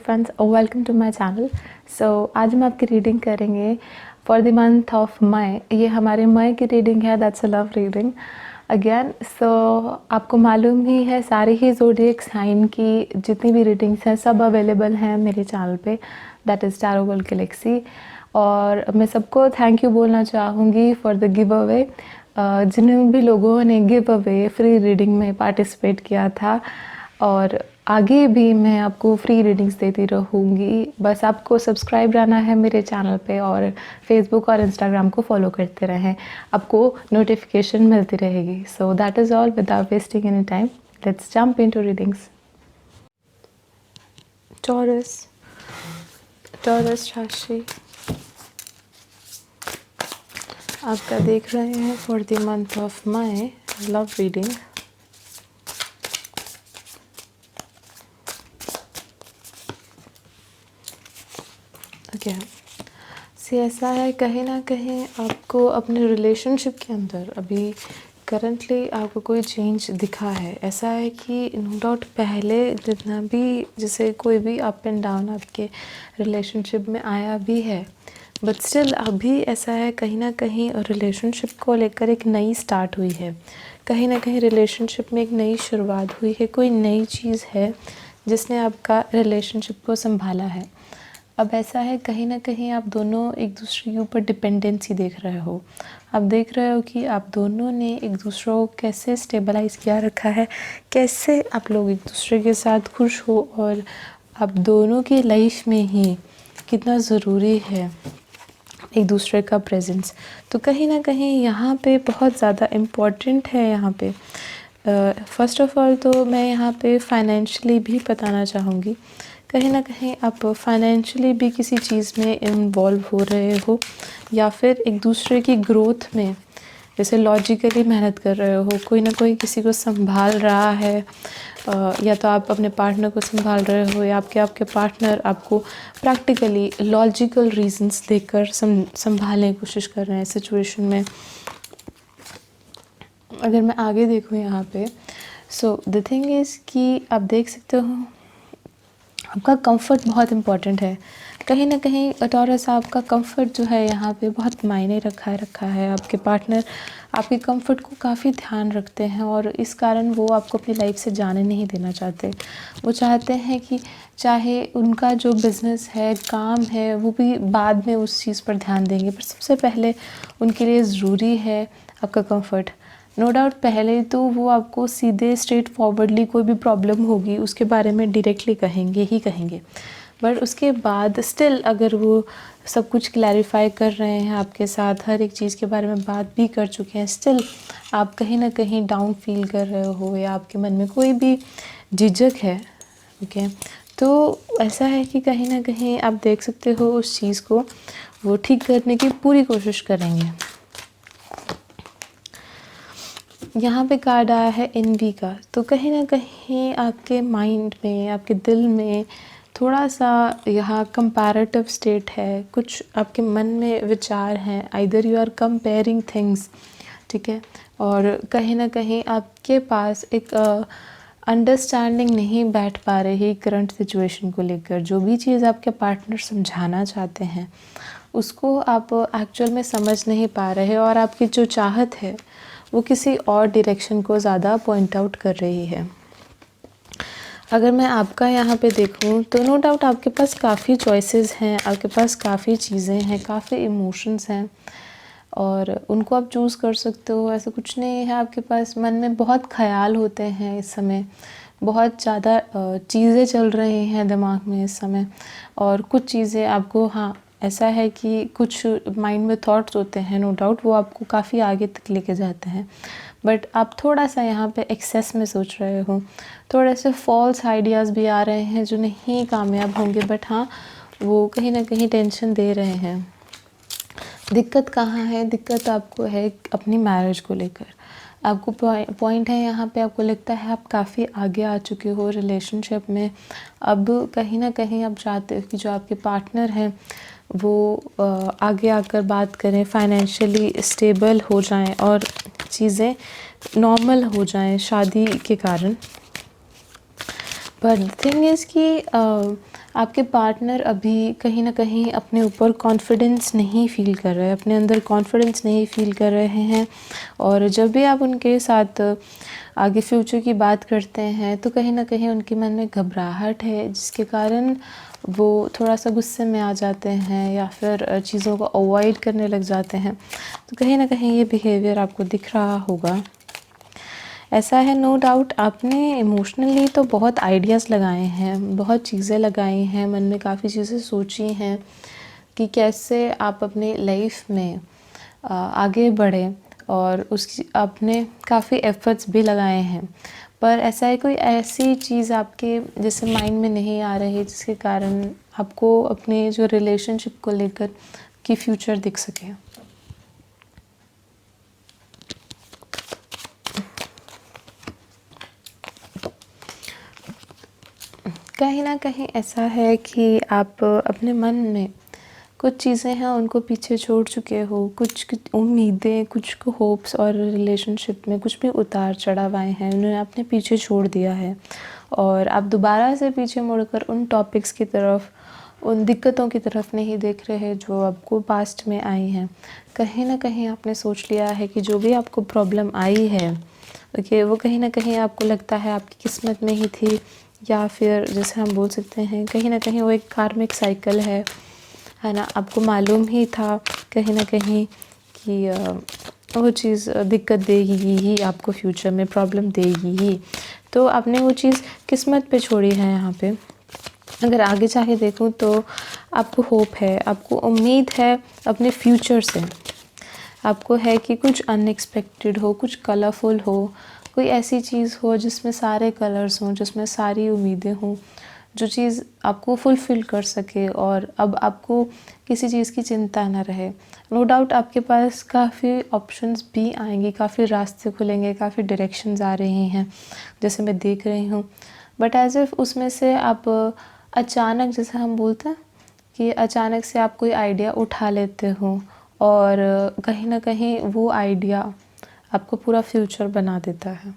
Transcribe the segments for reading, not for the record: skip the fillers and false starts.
Friends, welcome to my channel. So आज हम आपकी रीडिंग करेंगे for the month of May. ये हमारे मई की रीडिंग है, that's a love reading again. So आपको मालूम ही है सारी ही ज़ोडिएक साइन की जितनी भी रीडिंग्स हैं सब अवेलेबल हैं मेरे चैनल पे, that is tarot world Galaxy. और मैं सबको थैंक यू बोलना चाहूँगी फॉर द गिव अवे, जिन भी लोगों ने गिव अवे फ्री रीडिंग में पार्टिसिपेट किया था, और आगे भी मैं आपको फ्री रीडिंग्स देती रहूँगी। बस आपको सब्सक्राइब रहना है मेरे चैनल पे और फेसबुक और इंस्टाग्राम को फॉलो करते रहें, आपको नोटिफिकेशन मिलती रहेगी। So that is all, without wasting any time let's jump into readings. Taurus राशि आपका देख रहे हैं for the month of May love reading. क्या सी ऐसा है, कहीं ना कहीं आपको अपने रिलेशनशिप के अंदर अभी करंटली आपको कोई चेंज दिखा है। ऐसा है कि नो डाउट पहले जितना भी जैसे कोई भी अप एंड डाउन आपके रिलेशनशिप में आया भी है, बट स्टिल अभी ऐसा है कहीं ना कहीं रिलेशनशिप को लेकर एक नई स्टार्ट हुई है। कहीं ना कहीं रिलेशनशिप में एक नई शुरुआत हुई है, कोई नई चीज़ है जिसने आपका रिलेशनशिप को संभाला है। अब ऐसा है कहीं ना कहीं आप दोनों एक दूसरे के ऊपर डिपेंडेंसी देख रहे हो। आप देख रहे हो कि आप दोनों ने एक दूसरे को कैसे स्टेबलाइज किया रखा है, कैसे आप लोग एक दूसरे के साथ खुश हो, और आप दोनों की लाइफ में ही कितना ज़रूरी है एक दूसरे का प्रेजेंस। तो कहीं ना कहीं यहाँ पे बहुत ज़्यादा इम्पॉर्टेंट है। यहाँ पे फर्स्ट ऑफ ऑल तो मैं यहाँ पे फाइनेंशियली भी बताना चाहूँगी। कहीं ना कहीं आप फाइनेंशियली भी किसी चीज़ में इन्वॉल्व हो रहे हो, या फिर एक दूसरे की ग्रोथ में जैसे लॉजिकली मेहनत कर रहे हो। कोई ना कोई किसी को संभाल रहा है, या तो आप अपने पार्टनर को संभाल रहे हो, या आपके पार्टनर आपको प्रैक्टिकली लॉजिकल रीजंस देकर संभालने की कोशिश कर रहे हैं सिचुएशन में। अगर मैं आगे देखूँ यहाँ पे, सो द थिंग इज़ कि आप देख सकते हो आपका कंफर्ट बहुत इम्पॉर्टेंट है। कहीं ना कहीं टॉरस आपका कंफर्ट जो है यहाँ पे बहुत मायने रखा है। आपके पार्टनर आपके कंफर्ट को काफ़ी ध्यान रखते हैं, और इस कारण वो आपको अपनी लाइफ से जाने नहीं देना चाहते। वो चाहते हैं कि चाहे उनका जो बिज़नेस है, काम है, वो भी बाद में उस चीज़ पर ध्यान देंगे, पर सबसे पहले उनके लिए ज़रूरी है आपका कंफर्ट। नो डाउट पहले तो वो आपको सीधे स्ट्रेट फॉरवर्डली कोई भी प्रॉब्लम होगी उसके बारे में डायरेक्टली कहेंगे, बट उसके बाद स्टिल अगर वो सब कुछ क्लैरिफाई कर रहे हैं आपके साथ, हर एक चीज़ के बारे में बात भी कर चुके हैं, स्टिल आप कहीं ना कहीं डाउन फील कर रहे हो, या आपके मन में कोई भी झिझक है, ओके, तो ऐसा है कि कहीं ना कहीं आप देख सकते हो उस चीज़ को वो ठीक करने की पूरी कोशिश करेंगे। यहाँ पे कार्ड आया है एनवी का, तो कहीं ना कहीं आपके माइंड में, आपके दिल में थोड़ा सा यहाँ कंपैरेटिव स्टेट है। कुछ आपके मन में विचार हैं, either you are comparing things, ठीक है, और कहीं ना कहीं आपके पास एक अंडरस्टैंडिंग नहीं बैठ पा रही करंट सिचुएशन को लेकर। जो भी चीज़ आपके पार्टनर समझाना चाहते हैं उसको आप एक्चुअल में समझ नहीं पा रहे, और आपकी जो चाहत है वो किसी और डायरेक्शन को ज़्यादा पॉइंट आउट कर रही है। अगर मैं आपका यहाँ पे देखूँ तो नो डाउट आपके पास काफ़ी चॉइसेस हैं, आपके पास काफ़ी चीज़ें हैं, काफ़ी इमोशंस हैं, और उनको आप चूज़ कर सकते हो। ऐसा कुछ नहीं है, आपके पास मन में बहुत ख्याल होते हैं इस समय, बहुत ज़्यादा चीज़ें चल रही हैं दिमाग में इस समय, और कुछ चीज़ें आपको, हाँ ऐसा है कि कुछ माइंड में थॉट्स होते हैं, नो डाउट वो आपको काफ़ी आगे तक लेके जाते हैं, बट आप थोड़ा सा यहाँ पे एक्सेस में सोच रहे हो। थोड़े से फॉल्स आइडियाज़ भी आ रहे हैं जो नहीं कामयाब होंगे, बट हाँ वो कहीं ना कहीं टेंशन दे रहे हैं। दिक्कत कहाँ है? दिक्कत आपको है अपनी मैरिज को लेकर। आपको पॉइंट है यहाँ पे, आपको लगता है आप काफ़ी आगे आ चुके हो रिलेशनशिप में। अब कहीं ना कहीं आप चाहते हो कि जो आपके पार्टनर हैं वो आगे आकर बात करें, फाइनेंशियली स्टेबल हो जाएं और चीज़ें नॉर्मल हो जाएं शादी के कारण। पर थिंग इज़ कि आपके पार्टनर अभी कहीं ना कहीं अपने ऊपर कॉन्फिडेंस नहीं फ़ील कर रहे हैं, अपने अंदर कॉन्फिडेंस नहीं फ़ील कर रहे हैं। और जब भी आप उनके साथ आगे फ्यूचर की बात करते हैं तो कहीं ना कहीं उनके मन में घबराहट है, जिसके कारण वो थोड़ा सा गुस्से में आ जाते हैं या फिर चीज़ों को अवॉइड करने लग जाते हैं। तो कहीं ना कहीं ये बिहेवियर आपको दिख रहा होगा। ऐसा है, नो डाउट आपने इमोशनली तो बहुत आइडियाज़ लगाए हैं, बहुत चीज़ें लगाई हैं, मन में काफ़ी चीज़ें सोची हैं कि कैसे आप अपनी लाइफ में आगे बढ़ें, और उसकी आपने काफ़ी एफ़र्ट्स भी लगाए हैं। पर ऐसा है, कोई ऐसी चीज़ आपके जैसे माइंड में नहीं आ रही जिसके कारण आपको अपने जो रिलेशनशिप को लेकर की फ्यूचर दिख सके। कहीं न कहीं ऐसा है कि आप अपने मन में कुछ चीज़ें हैं उनको पीछे छोड़ चुके हो, कुछ उम्मीदें, कुछ होप्स, और रिलेशनशिप में कुछ भी उतार चढ़ाव आए हैं उन्हें आपने पीछे छोड़ दिया है, और आप दोबारा से पीछे मुड़कर उन टॉपिक्स की तरफ, उन दिक्कतों की तरफ नहीं देख रहे जो आपको पास्ट में आई हैं। कहीं न कहीं आपने सोच लिया है कि जो भी आपको प्रॉब्लम आई है, ओके, वो कहीं न कहीं आपको लगता है आपकी किस्मत में ही थी, या फिर जैसे हम बोल सकते हैं कहीं न कहीं वो एक कार्मिक साइकिल है ना। आपको मालूम ही था कहीं न कहीं कि वो चीज़ दिक्कत देगी ही, आपको फ्यूचर में प्रॉब्लम देगी ही। तो आपने वो चीज़ किस्मत पे छोड़ी है यहाँ पे। अगर आगे जाके देखूँ तो आपको होप है, आपको उम्मीद है अपने फ्यूचर से। आपको है कि कुछ अनएक्सपेक्टेड हो, कुछ कलरफुल हो, कोई ऐसी चीज़ हो जिसमें सारे कलर्स हों, जिसमें सारी उम्मीदें हों, जो चीज़ आपको फुलफ़िल कर सके, और अब आपको किसी चीज़ की चिंता ना रहे। नो डाउट आपके पास काफ़ी ऑप्शंस भी आएंगे, काफ़ी रास्ते खुलेंगे, काफ़ी डायरेक्शंस आ रही हैं जैसे मैं देख रही हूँ। बट एज़ इफ़ उसमें से आप अचानक, जैसे हम बोलते हैं कि अचानक से आप कोई आइडिया उठा लेते हो, और कहीं ना कहीं वो आइडिया आपको पूरा फ्यूचर बना देता है,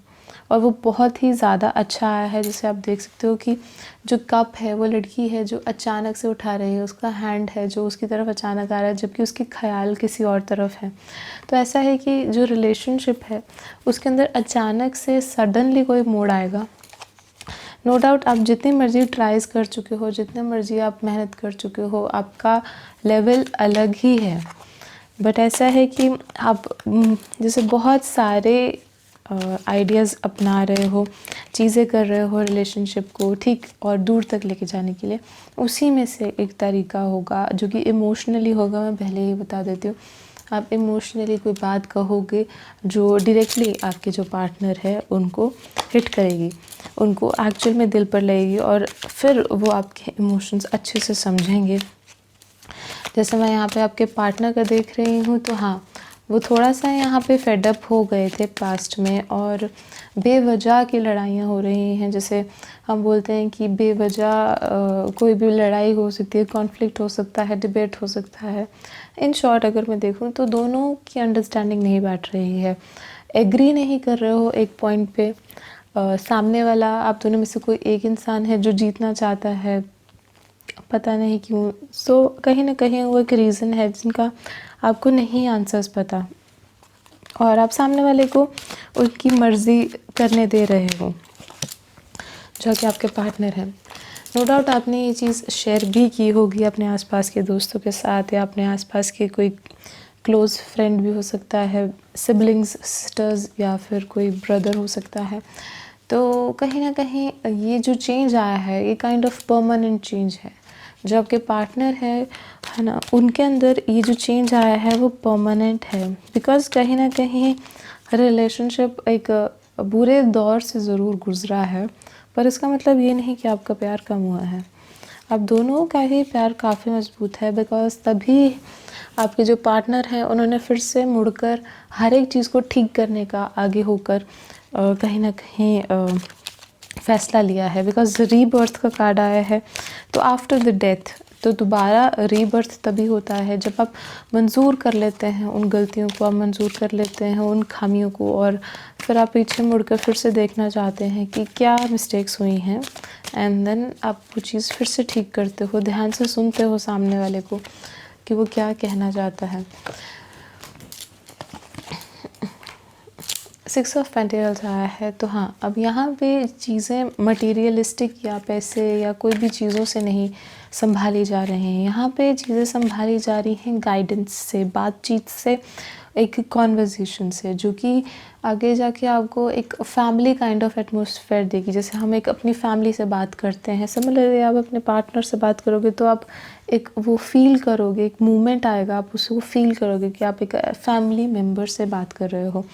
और वो बहुत ही ज़्यादा अच्छा आया है। जैसे आप देख सकते हो कि जो कप है वो लड़की है जो अचानक से उठा रही है, उसका हैंड है जो उसकी तरफ अचानक आ रहा है, जबकि उसकी ख्याल किसी और तरफ है। तो ऐसा है कि जो रिलेशनशिप है उसके अंदर अचानक से सडनली कोई मोड़ आएगा। नो डाउट आप जितनी मर्ज़ी ट्राइज़ कर चुके हो, जितने मर्ज़ी आप मेहनत कर चुके हो, आपका लेवल अलग ही है। बट ऐसा है कि आप जैसे बहुत सारे आइडियाज़ अपना रहे हो, चीज़ें कर रहे हो रिलेशनशिप को ठीक और दूर तक लेके जाने के लिए, उसी में से एक तरीका होगा जो कि इमोशनली होगा। मैं पहले ही बता देती हूँ, आप इमोशनली कोई बात कहोगे जो डायरेक्टली आपके जो पार्टनर है उनको हिट करेगी, उनको एक्चुअल में दिल पर लगेगी, और फिर वो आपके इमोशंस अच्छे से समझेंगे। जैसे मैं यहाँ पे आपके पार्टनर का देख रही हूँ, तो हाँ, वो थोड़ा सा यहाँ पे फेड अप हो गए थे पास्ट में, और बेवजह की लड़ाइयाँ हो रही हैं। जैसे हम बोलते हैं कि बेवजह कोई भी लड़ाई हो सकती है, कॉन्फ्लिक्ट हो सकता है, डिबेट हो सकता है। इन शॉर्ट अगर मैं देखूँ तो दोनों की अंडरस्टैंडिंग नहीं बैठ रही है, एग्री नहीं कर रहे हो एक पॉइंट पे। सामने वाला, आप दोनों में से कोई एक इंसान है जो जीतना चाहता है, पता नहीं क्यों। सो कहीं ना कहीं वो एक रीज़न है जिनका आपको नहीं आंसर्स पता, और आप सामने वाले को उनकी मर्ज़ी करने दे रहे हो, जो कि आपके पार्टनर हैं। नो डाउट आपने ये चीज़ शेयर भी की होगी अपने आसपास के दोस्तों के साथ, या अपने आसपास के कोई क्लोज़ फ्रेंड भी हो सकता है, सिबलिंग्स, सिस्टर्स, या फिर कोई ब्रदर हो सकता है। तो कहीं ना कहीं ये जो चेंज आया है ये काइंड ऑफ परमानेंट चेंज है। जो आपके पार्टनर है ना, उनके अंदर ये जो चेंज आया है वो परमानेंट है, बिकॉज़ कहीं ना कहीं रिलेशनशिप एक बुरे दौर से ज़रूर गुज़रा है, पर इसका मतलब ये नहीं कि आपका प्यार कम हुआ है। आप दोनों का ही प्यार काफ़ी मज़बूत है, बिकॉज़ तभी आपके जो पार्टनर हैं उन्होंने फिर से मुड़कर हर एक चीज़ को ठीक करने का आगे होकर कहीं ना कहीं फ़ैसला लिया है। बिकॉज़ रीबर्थ का कार्ड आया है, तो आफ्टर द डेथ, तो दोबारा रीबर्थ तभी होता है जब आप मंजूर कर लेते हैं उन गलतियों को, आप मंजूर कर लेते हैं उन खामियों को, और फिर आप पीछे मुड़कर फिर से देखना चाहते हैं कि क्या मिस्टेक्स हुई हैं, एंड देन आप वो चीज़ फिर से ठीक करते हो, ध्यान से सुनते हो सामने वाले को कि वो क्या कहना चाहता है। 6 ऑफ पेंटिकल्स आया है, तो हाँ, अब यहाँ पे चीज़ें मटेरियलिस्टिक या पैसे या कोई भी चीज़ों से नहीं संभाली जा रही हैं। यहाँ पे चीज़ें संभाली जा रही हैं गाइडेंस से, बातचीत से, एक कॉन्वर्सेशन से, जो कि आगे जाके आपको एक फैमिली काइंड ऑफ एटमॉस्फेयर देगी। जैसे हम एक अपनी फैमिली से बात करते हैं, सिमिलरली आप अपने पार्टनर से बात करोगे तो आप एक वो फील करोगे, एक मूवमेंट आएगा, आप उसको फील करोगे कि आप एक फैमिली मेम्बर से बात कर रहे हो।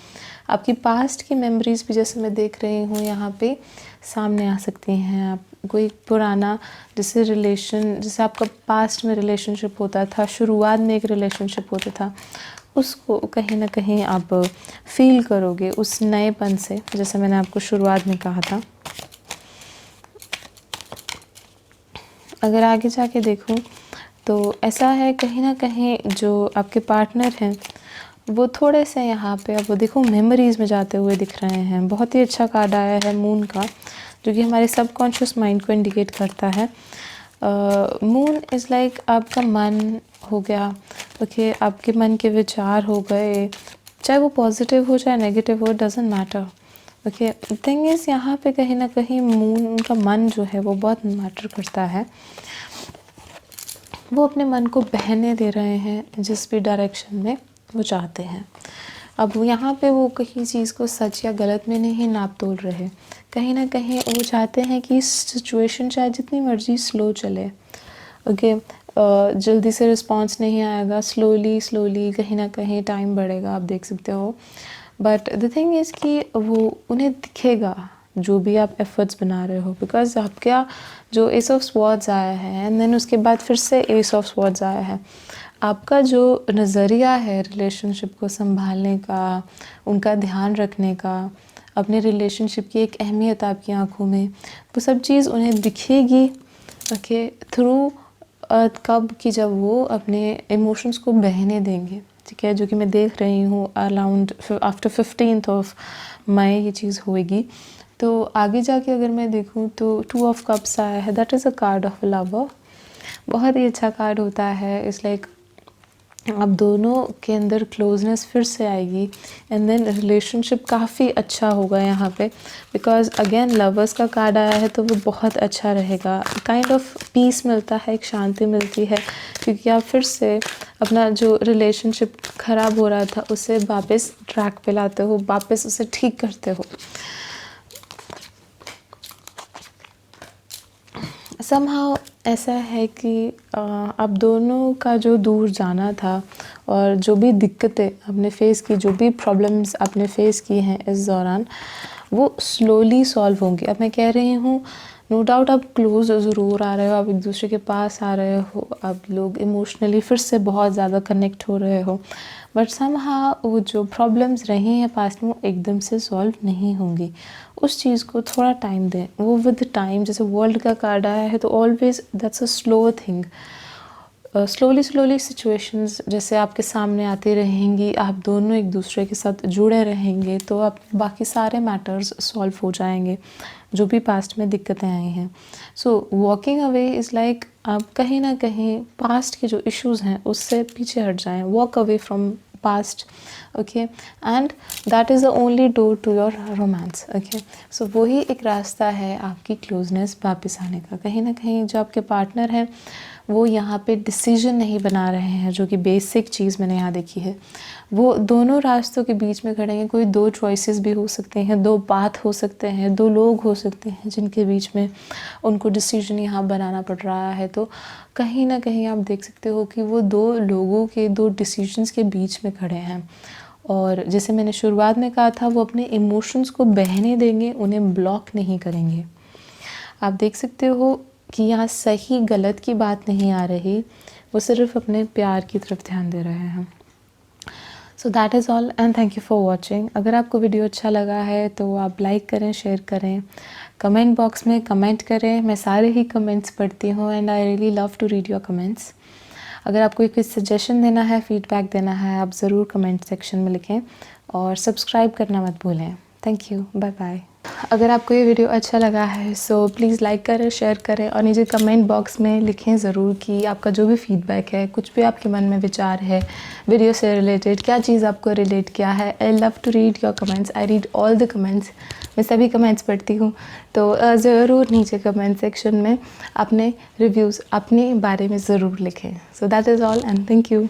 आपकी पास्ट की मेमोरीज़ भी, जैसे मैं देख रही हूँ यहाँ पे, सामने आ सकती हैं। आप कोई पुराना जैसे रिलेशन, जैसे आपका पास्ट में रिलेशनशिप होता था, शुरुआत में एक रिलेशनशिप होता था, उसको कहीं ना कहीं आप फील करोगे उस नएपन से, जैसे मैंने आपको शुरुआत में कहा था। अगर आगे जाके देखूं तो ऐसा है कहीं ना कहीं जो आपके पार्टनर हैं वो थोड़े से यहाँ पे, अब वो देखो मेमोरीज़ में जाते हुए दिख रहे हैं। बहुत ही अच्छा कार्ड आया है मून का, जो कि हमारे सबकॉन्शियस माइंड को इंडिकेट करता है। मून इज़ लाइक आपका मन हो गया, ओके, आपके मन के विचार हो गए, चाहे वो पॉजिटिव हो चाहे नेगेटिव हो, doesn't matter. Okay, thing is यहाँ पे कहीं ना कहीं मून, उनका मन जो है वो बहुत मैटर करता है। वो अपने मन को बहने दे रहे हैं जिस भी डायरेक्शन में वो चाहते हैं। अब यहाँ पे वो कहीं चीज़ को सच या गलत में नहीं नाप तोल रहे, कहीं ना कहीं वो चाहते हैं कि सिचुएशन चाहे जितनी मर्जी स्लो चले, ओके, जल्दी से रिस्पांस नहीं आएगा, स्लोली कहीं ना कहीं टाइम बढ़ेगा, आप देख सकते हो। बट द थिंग इज़ कि वो उन्हें दिखेगा जो भी आप एफर्ट्स बना रहे हो, बिकॉज आपका जो एस ऑफ स्वॉर्ड्स आया है एंड देन उसके बाद फिर से एस ऑफ स्वॉर्ड्स आया है, आपका जो नज़रिया है रिलेशनशिप को संभालने का, उनका ध्यान रखने का, अपने रिलेशनशिप की एक अहमियत आपकी आंखों में, वो सब चीज़ उन्हें दिखेगी, ओके, थ्रू कब कि जब वो अपने इमोशंस को बहने देंगे, ठीक है, जो कि मैं देख रही हूँ around after 15th of May ये चीज़ होएगी। तो आगे जाके अगर मैं देखूँ तो 2 ऑफ कप्स आया है, that is a card of lover. बहुत ही अच्छा कार्ड होता है। इट्स लाइक आप दोनों के अंदर क्लोजनेस फिर से आएगी एंड देन रिलेशनशिप काफ़ी अच्छा होगा यहाँ पे, बिकॉज अगेन लवर्स का कार्ड आया है तो वो बहुत अच्छा रहेगा। काइंड ऑफ पीस मिलता है, एक शांति मिलती है, क्योंकि आप फिर से अपना जो रिलेशनशिप ख़राब हो रहा था उसे वापस ट्रैक पे लाते हो, वापस उसे ठीक करते हो। समहाउ ऐसा है कि आप दोनों का जो दूर जाना था और जो भी दिक्कतें आपने फ़ेस की, जो भी प्रॉब्लम्स आपने फ़ेस की हैं इस दौरान, वो स्लोली सॉल्व होंगी। अब मैं कह रही हूँ, नो डाउट आप क्लोज ज़रूर आ रहे हो, आप एक दूसरे के पास आ रहे हो, आप लोग इमोशनली फिर से बहुत ज़्यादा कनेक्ट हो रहे हो, बट समहाउ वो जो प्रॉब्लम्स रही हैं पास्ट में वो एकदम से सॉल्व नहीं होंगी। उस चीज़ को थोड़ा टाइम दें, वो विद टाइम, जैसे वर्ल्ड का कार्ड आया है तो always that's a slow thing. Slowly situations जैसे आपके सामने आती रहेंगी, आप दोनों एक दूसरे के साथ जुड़े रहेंगे तो आप बाकी सारे मैटर्स सॉल्व हो जाएंगे जो भी पास्ट में दिक्कतें आई हैं। सो वॉकिंग अवे इज़ लाइक आप कहीं ना कहीं पास्ट के जो इश्यूज़ हैं उससे पीछे हट जाएं, walk away from past, okay, and that is the only door to your romance, okay. So वही एक रास्ता है आपकी क्लोजनेस वापस आने का। कहीं ना कहीं जो आपके पार्टनर हैं वो यहाँ पे डिसीजन नहीं बना रहे हैं, जो कि बेसिक चीज़ मैंने यहाँ देखी है। वो दोनों रास्तों के बीच में खड़े हैं, कोई 2 चॉइसेस भी हो सकते हैं, 2 पाथ हो सकते हैं, 2 लोग हो सकते हैं जिनके बीच में उनको डिसीजन यहाँ बनाना पड़ रहा है। तो कहीं ना कहीं आप देख सकते हो कि वो 2 लोगों के 2 डिसीजंस के बीच में खड़े हैं, और जैसे मैंने शुरुआत में कहा था, वो अपने इमोशंस को बहने देंगे, उन्हें ब्लॉक नहीं करेंगे। आप देख सकते हो कि यहाँ सही गलत की बात नहीं आ रही, वो सिर्फ अपने प्यार की तरफ ध्यान दे रहे हैं। सो that is all and thank you for watching. अगर आपको वीडियो अच्छा लगा है तो आप लाइक करें, शेयर करें, कमेंट बॉक्स में कमेंट करें। मैं सारे ही कमेंट्स पढ़ती हूँ and I really love to read your comments. अगर आपको कोई सजेशन देना है, फीडबैक देना है, आप ज़रूर कमेंट सेक्शन में लिखें और सब्सक्राइब करना मत भूलें। Thank you, bye bye. अगर आपको ये वीडियो अच्छा लगा है सो प्लीज़ लाइक करें, शेयर करें और नीचे कमेंट बॉक्स में लिखें ज़रूर कि आपका जो भी फीडबैक है, कुछ भी आपके मन में विचार है वीडियो से रिलेटेड, क्या चीज़ आपको रिलेट किया है। I love to read your comments, I read all the comments. मैं सभी कमेंट्स पढ़ती हूँ, तो ज़रूर नीचे कमेंट सेक्शन में अपने रिव्यूज़ अपने बारे में ज़रूर लिखें। सो that is all and thank you.